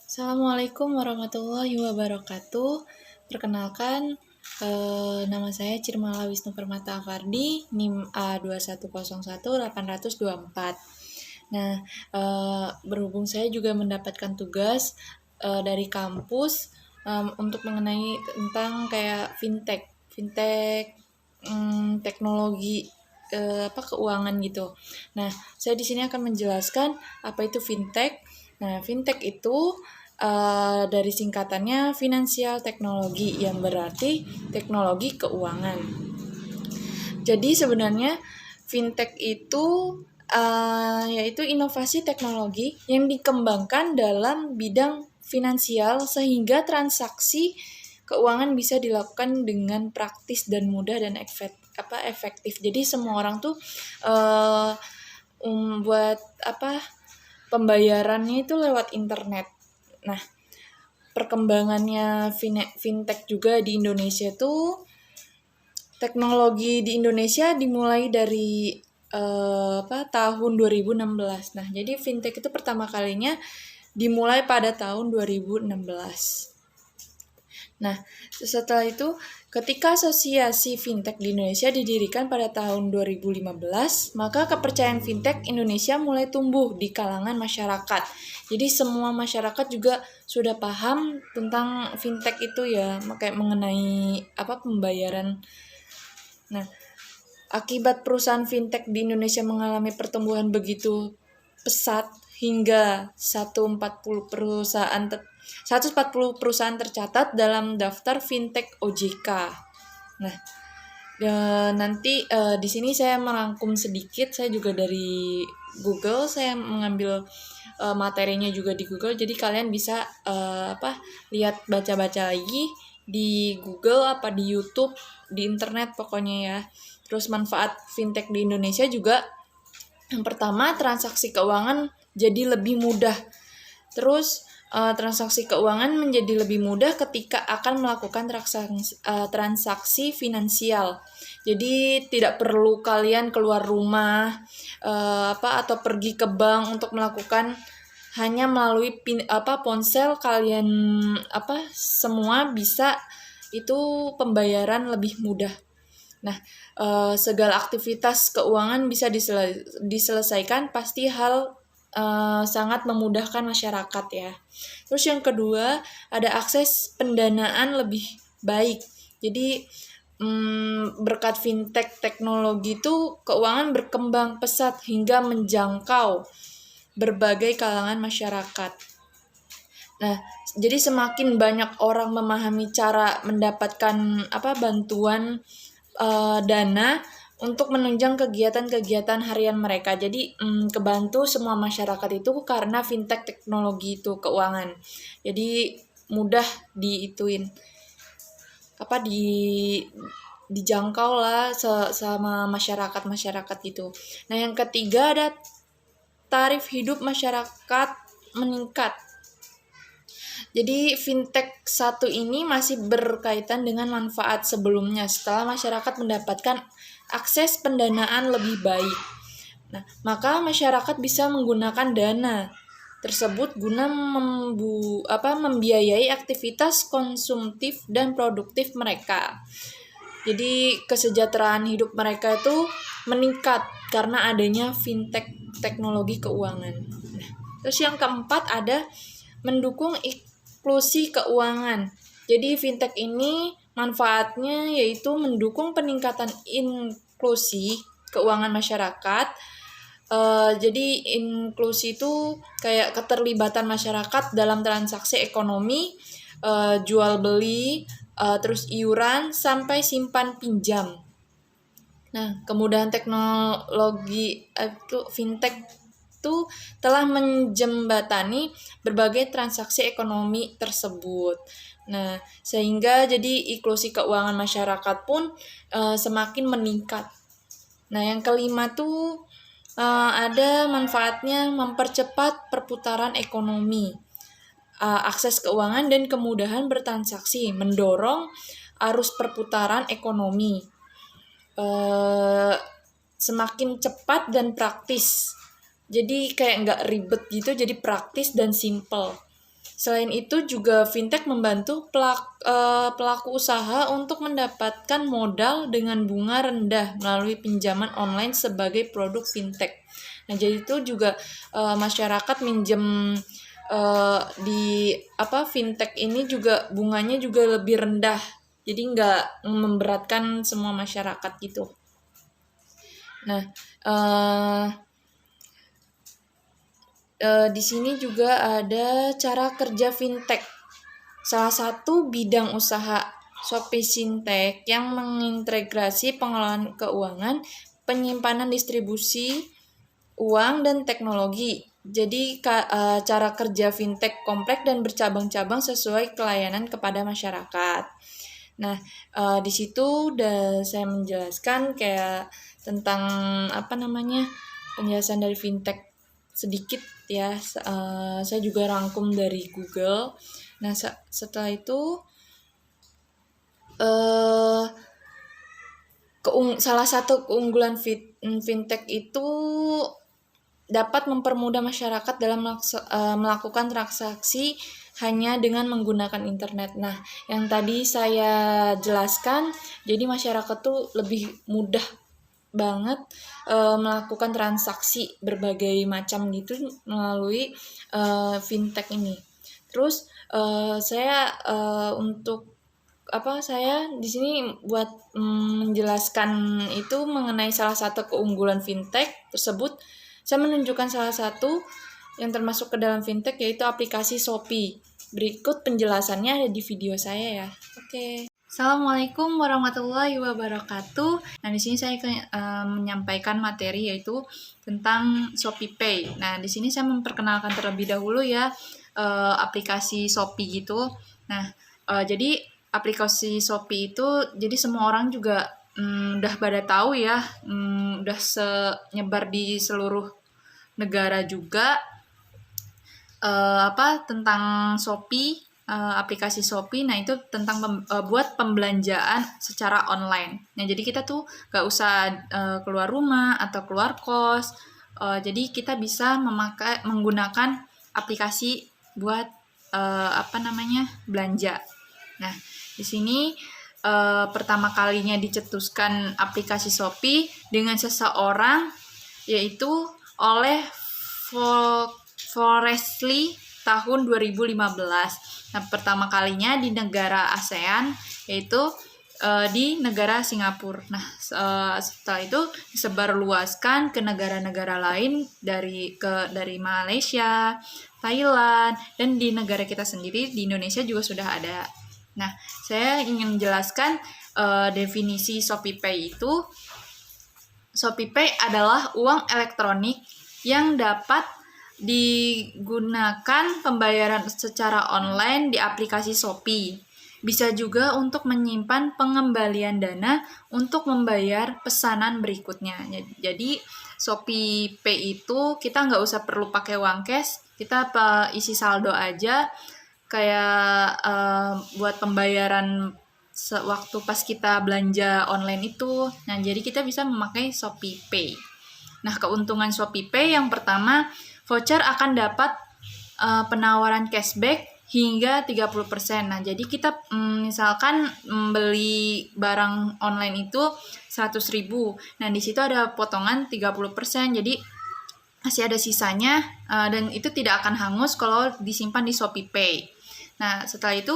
Assalamualaikum warahmatullahi wabarakatuh. Perkenalkan, nama saya Cirmala Wisnu Permata Afardi, NIM A2101-824. Nah, berhubung saya juga mendapatkan tugas dari kampus untuk mengenai tentang kayak fintech, teknologi keuangan gitu. Nah, saya di sini akan menjelaskan apa itu fintech. Nah, fintech itu dari singkatannya finansial teknologi yang berarti teknologi keuangan. Jadi sebenarnya fintech itu yaitu inovasi teknologi yang dikembangkan dalam bidang finansial sehingga transaksi keuangan bisa dilakukan dengan praktis dan mudah dan efektif. Jadi semua orang tuh buat pembayarannya itu lewat internet. Nah, perkembangannya fintech juga di Indonesia tuh, teknologi di Indonesia dimulai dari tahun 2016. Nah, jadi fintech itu pertama kalinya dimulai pada tahun 2016. Nah, setelah itu ketika Asosiasi Fintech di Indonesia didirikan pada tahun 2015, maka kepercayaan fintech Indonesia mulai tumbuh di kalangan masyarakat. Jadi semua masyarakat juga sudah paham tentang fintech itu ya, kayak mengenai pembayaran. Nah, akibat perusahaan fintech di Indonesia mengalami pertumbuhan begitu pesat hingga 140 perusahaan tercatat dalam daftar fintech OJK. Nah, nanti di sini saya merangkum sedikit. Saya juga dari Google, saya mengambil materinya juga di Google. Jadi kalian bisa lihat baca-baca lagi di Google di YouTube, di internet pokoknya ya. Terus manfaat fintech di Indonesia juga, yang pertama, transaksi keuangan jadi lebih mudah. Terus transaksi keuangan menjadi lebih mudah ketika akan melakukan transaksi finansial. Jadi tidak perlu kalian keluar rumah atau pergi ke bank untuk melakukan, hanya melalui ponsel kalian semua bisa itu pembayaran lebih mudah. Nah, segala aktivitas keuangan bisa diselesaikan, pasti hal sangat memudahkan masyarakat ya. Terus yang kedua, ada akses pendanaan lebih baik. Jadi berkat fintech teknologi itu keuangan berkembang pesat hingga menjangkau berbagai kalangan masyarakat. Nah, jadi semakin banyak orang memahami cara mendapatkan bantuan dana untuk menunjang kegiatan-kegiatan harian mereka. Jadi kebantu semua masyarakat itu karena fintech teknologi itu keuangan. Jadi mudah dijangkau lah sama masyarakat itu. Nah, yang ketiga ada tarif hidup masyarakat meningkat. Jadi fintech satu ini masih berkaitan dengan manfaat sebelumnya setelah masyarakat mendapatkan akses pendanaan lebih baik. Nah, maka masyarakat bisa menggunakan dana tersebut guna membiayai aktivitas konsumtif dan produktif mereka. Jadi kesejahteraan hidup mereka itu meningkat karena adanya fintech teknologi keuangan. Nah, terus yang keempat ada mendukung inklusi keuangan. Jadi fintech ini manfaatnya yaitu mendukung peningkatan inklusi keuangan masyarakat. Jadi inklusi itu kayak keterlibatan masyarakat dalam transaksi ekonomi, jual beli, terus iuran sampai simpan pinjam. Nah, kemudahan teknologi fintech itu telah menjembatani berbagai transaksi ekonomi tersebut. Nah, sehingga jadi inklusi keuangan masyarakat pun semakin meningkat. Nah, yang kelima tuh ada manfaatnya mempercepat perputaran ekonomi, akses keuangan dan kemudahan bertransaksi, mendorong arus perputaran ekonomi semakin cepat dan praktis. Jadi kayak nggak ribet gitu, jadi praktis dan simple. Selain itu juga fintech membantu pelaku usaha untuk mendapatkan modal dengan bunga rendah melalui pinjaman online sebagai produk fintech. Nah, jadi itu juga masyarakat minjem di fintech ini juga bunganya juga lebih rendah. Jadi nggak memberatkan semua masyarakat gitu. Nah, di sini juga ada cara kerja fintech. Salah satu bidang usaha Shopee Fintech yang mengintegrasi pengelolaan keuangan, penyimpanan distribusi uang dan teknologi. Jadi cara kerja fintech kompleks dan bercabang-cabang sesuai pelayanan kepada masyarakat. Nah, di situ udah saya menjelaskan kayak tentang penjelasan dari fintech sedikit ya. Saya juga rangkum dari Google. Nah, setelah itu salah satu keunggulan fintech itu dapat mempermudah masyarakat dalam melakukan transaksi hanya dengan menggunakan internet. Nah, yang tadi saya jelaskan, jadi masyarakat tuh lebih mudah banget melakukan transaksi berbagai macam gitu melalui fintech ini. Terus saya di sini buat menjelaskan itu mengenai salah satu keunggulan fintech tersebut. Saya menunjukkan salah satu yang termasuk ke dalam fintech yaitu aplikasi Shopee. Berikut penjelasannya ada di video saya ya. Oke. Assalamualaikum warahmatullahi wabarakatuh. Nah, di sini saya menyampaikan materi yaitu tentang Shopee Pay. Nah, di sini saya memperkenalkan terlebih dahulu ya aplikasi Shopee gitu. Nah, jadi aplikasi Shopee itu jadi semua orang juga udah pada tahu ya, udah nyebar di seluruh negara juga tentang Shopee, aplikasi Shopee. Nah, itu tentang buat pembelanjaan secara online. Nah, jadi kita tuh gak usah keluar rumah atau keluar kos. Jadi kita bisa menggunakan aplikasi buat belanja. Nah, di sini pertama kalinya dicetuskan aplikasi Shopee dengan seseorang yaitu oleh Forestly tahun 2015. Nah, pertama kalinya di negara ASEAN yaitu di negara Singapura. Nah, setelah itu disebarluaskan ke negara-negara lain dari Malaysia, Thailand, dan di negara kita sendiri di Indonesia juga sudah ada. Nah, saya ingin menjelaskan definisi Shopee Pay itu. Shopee Pay adalah uang elektronik yang dapat digunakan pembayaran secara online di aplikasi Shopee. Bisa juga untuk menyimpan pengembalian dana untuk membayar pesanan berikutnya. Jadi Shopee Pay itu kita nggak usah perlu pakai uang cash, kita isi saldo aja kayak buat pembayaran waktu pas kita belanja online itu. Nah, jadi kita bisa memakai Shopee Pay. Nah, keuntungan Shopee Pay yang pertama, voucher akan dapat penawaran cashback hingga 30%. Nah, jadi kita misalkan beli barang online itu 100.000. Nah, di situ ada potongan 30%. Jadi masih ada sisanya dan itu tidak akan hangus kalau disimpan di Shopee Pay. Nah, setelah itu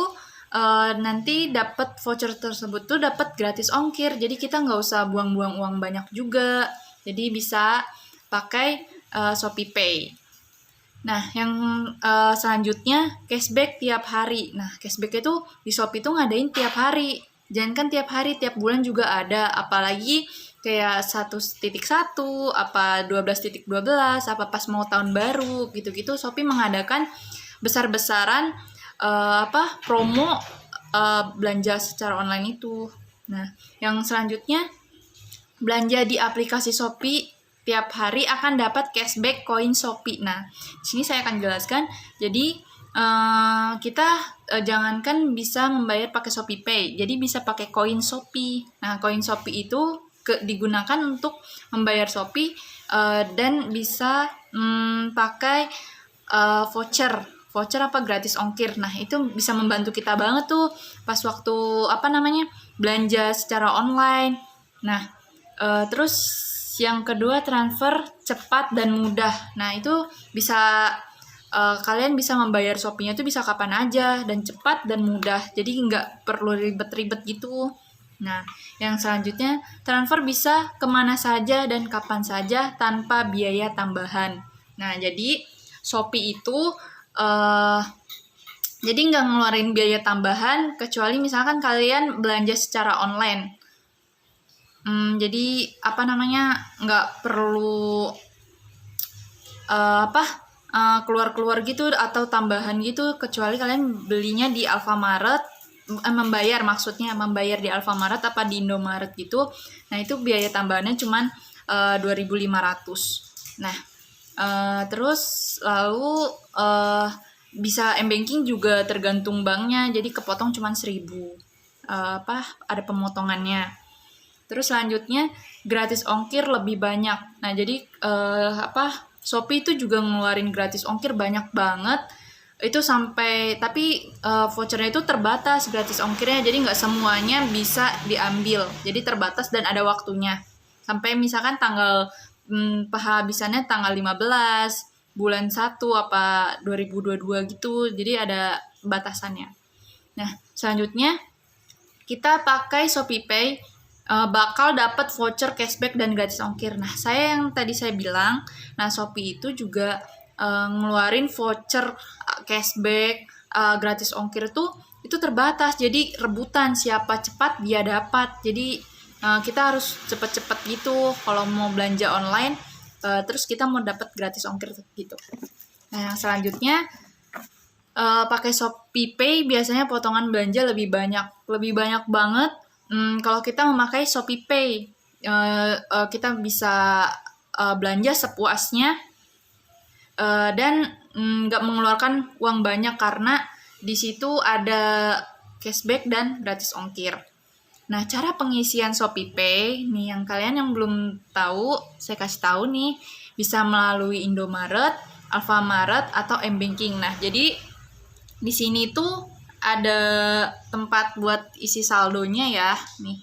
nanti dapat voucher tersebut tuh dapat gratis ongkir. Jadi kita nggak usah buang-buang uang banyak juga. Jadi bisa pakai Shopee Pay. Nah, yang selanjutnya cashback tiap hari. Nah, cashback itu di Shopee itu ngadain tiap hari. Jangan kan tiap hari, tiap bulan juga ada. Apalagi kayak 1.1, apa 12.12, apa pas mau tahun baru, gitu-gitu. Shopee mengadakan besar-besaran promo belanja secara online itu. Nah, yang selanjutnya belanja di aplikasi Shopee tiap hari akan dapat cashback koin Shopee. Nah, di sini saya akan jelaskan. Jadi kita jangankan bisa membayar pakai Shopee Pay, jadi bisa pakai koin Shopee. Nah, koin Shopee itu digunakan untuk membayar Shopee dan bisa pakai voucher. voucher apa gratis ongkir. Nah, itu bisa membantu kita banget tuh pas waktu belanja secara online. Nah, terus yang kedua, transfer cepat dan mudah. Nah, itu bisa kalian bisa membayar Shopee-nya itu bisa kapan aja dan cepat dan mudah. Jadi nggak perlu ribet-ribet gitu. Nah, yang selanjutnya, transfer bisa kemana saja dan kapan saja tanpa biaya tambahan. Nah, jadi Shopee itu jadi nggak ngeluarin biaya tambahan kecuali misalkan kalian belanja secara online. Jadi nggak perlu keluar-keluar gitu atau tambahan gitu, kecuali kalian belinya di Alfamart, membayar di Alfamart apa di Indomaret gitu. Nah, itu biaya tambahannya cuman 2.500. Nah, terus lalu bisa m-banking juga tergantung banknya, jadi kepotong cuman 1.000. Ada pemotongannya. Terus selanjutnya gratis ongkir lebih banyak. Nah, jadi Shopee itu juga ngeluarin gratis ongkir banyak banget. Itu sampai, tapi vouchernya itu terbatas gratis ongkirnya, jadi nggak semuanya bisa diambil. Jadi terbatas dan ada waktunya. Sampai misalkan tanggal penghabisannya tanggal 15 bulan 1 apa 2022 gitu. Jadi ada batasannya. Nah, selanjutnya kita pakai ShopeePay bakal dapat voucher cashback dan gratis ongkir. Nah, yang tadi saya bilang, nah Shopee itu juga ngeluarin voucher cashback gratis ongkir itu terbatas. Jadi rebutan, siapa cepat dia dapat. Jadi kita harus cepet-cepet gitu kalau mau belanja online, terus kita mau dapat gratis ongkir gitu. Nah, yang selanjutnya pakai ShopeePay biasanya potongan belanja lebih banyak banget. Kalau kita memakai ShopeePay, kita bisa belanja sepuasnya dan nggak mengeluarkan uang banyak karena di situ ada cashback dan gratis ongkir. Nah, cara pengisian ShopeePay nih yang kalian yang belum tahu, saya kasih tahu nih, bisa melalui Indomaret, Alfamart atau m-banking. Nah, jadi di sini tuh ada tempat buat isi saldonya ya. Nih,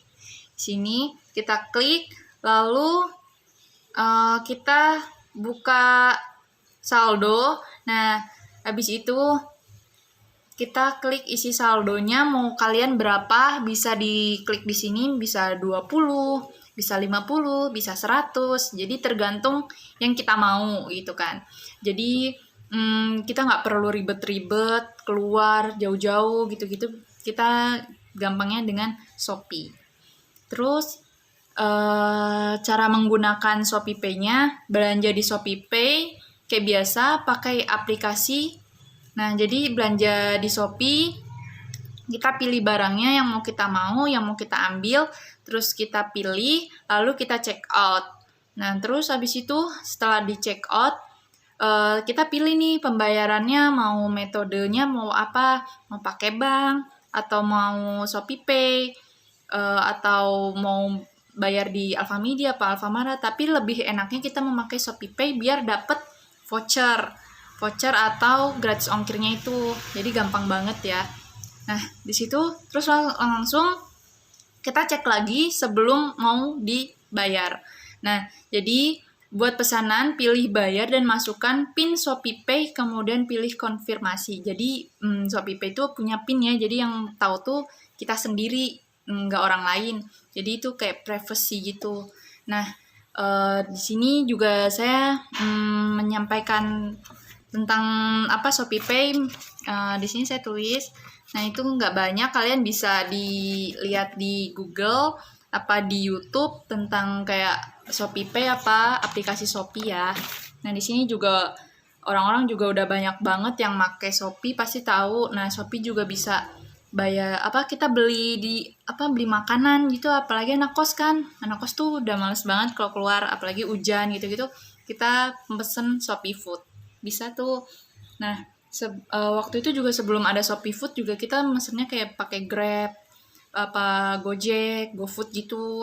sini kita klik, lalu kita buka saldo. Nah, habis itu kita klik isi saldonya, mau kalian berapa, bisa diklik di sini, bisa 20, bisa 50, bisa 100. Jadi tergantung yang kita mau gitu kan. Jadi kita nggak perlu ribet-ribet keluar jauh-jauh gitu-gitu, kita gampangnya dengan Shopee. Terus cara menggunakan ShopeePay-nya, belanja di ShopeePay kayak biasa pakai aplikasi. Nah, jadi belanja di Shopee, kita pilih barangnya yang mau kita ambil, terus kita pilih, lalu kita check out. Nah, terus habis itu setelah di check out, kita pilih nih pembayarannya, mau metodenya mau apa, mau pakai bank atau mau ShopeePay, atau mau bayar di Alfamidi apa Alfamart. Tapi lebih enaknya kita memakai ShopeePay biar dapet voucher atau gratis ongkirnya itu. Jadi gampang banget ya. Nah, di situ terus langsung kita cek lagi sebelum mau dibayar. Nah, jadi buat pesanan, pilih bayar dan masukkan PIN ShopeePay, kemudian pilih konfirmasi. Jadi ShopeePay itu punya PIN ya, jadi yang tahu tuh kita sendiri, nggak orang lain. Jadi itu kayak privacy gitu. Nah, di sini juga saya menyampaikan tentang ShopeePay. Di sini saya tulis. Nah, itu nggak banyak, kalian bisa dilihat di Google apa di YouTube tentang kayak ShopeePay apa aplikasi Shopee ya. Nah, di sini juga orang-orang juga udah banyak banget yang pakai Shopee, pasti tahu. Nah, Shopee juga bisa bayar kita beli beli makanan gitu, apalagi anak kos kan. Anak kos tuh udah males banget kalau keluar, apalagi hujan gitu-gitu. Kita pesen Shopee Food. Bisa tuh. Nah, waktu itu juga sebelum ada Shopee Food juga kita mesennya kayak pakai Grab, Gojek, GoFood gitu.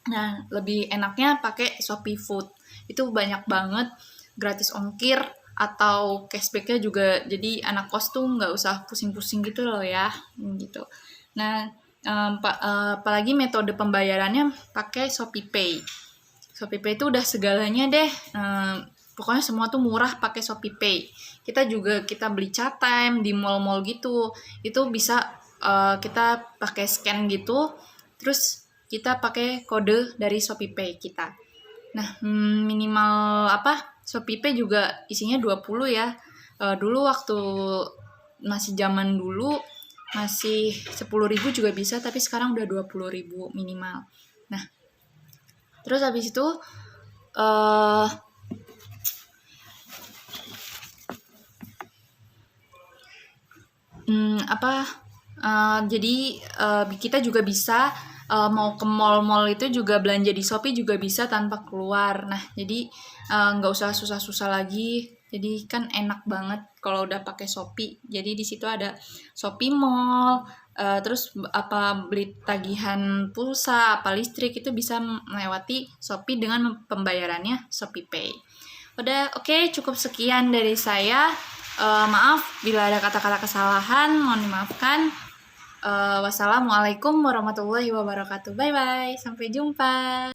Nah, lebih enaknya pakai Shopee Food. Itu banyak banget gratis ongkir atau cashbacknya juga, jadi anak kos tuh nggak usah pusing-pusing gitu loh ya, gitu. Nah, apalagi metode pembayarannya pakai ShopeePay. ShopeePay itu udah segalanya deh. Pokoknya semua tuh murah pakai ShopeePay. Kita beli chat time di mall-mall gitu. Itu bisa kita pakai scan gitu, terus kita pakai kode dari ShopeePay kita. Nah, minimal ShopeePay juga isinya 20 ya. Dulu waktu masih zaman dulu masih 10.000 juga bisa, tapi sekarang udah 20.000 minimal. Nah, terus habis itu jadi kita juga bisa mau ke mall-mall itu juga belanja di Shopee juga bisa tanpa keluar. Nah, jadi nggak usah susah-susah lagi. Jadi kan enak banget kalau udah pakai Shopee. Jadi di situ ada Shopee Mall, terus beli tagihan pulsa, listrik itu bisa melewati Shopee dengan pembayarannya ShopeePay. Udah, oke, cukup sekian dari saya. Maaf bila ada kata-kata kesalahan, mohon dimaafkan. Wassalamualaikum warahmatullahi wabarakatuh. Bye bye, sampai jumpa.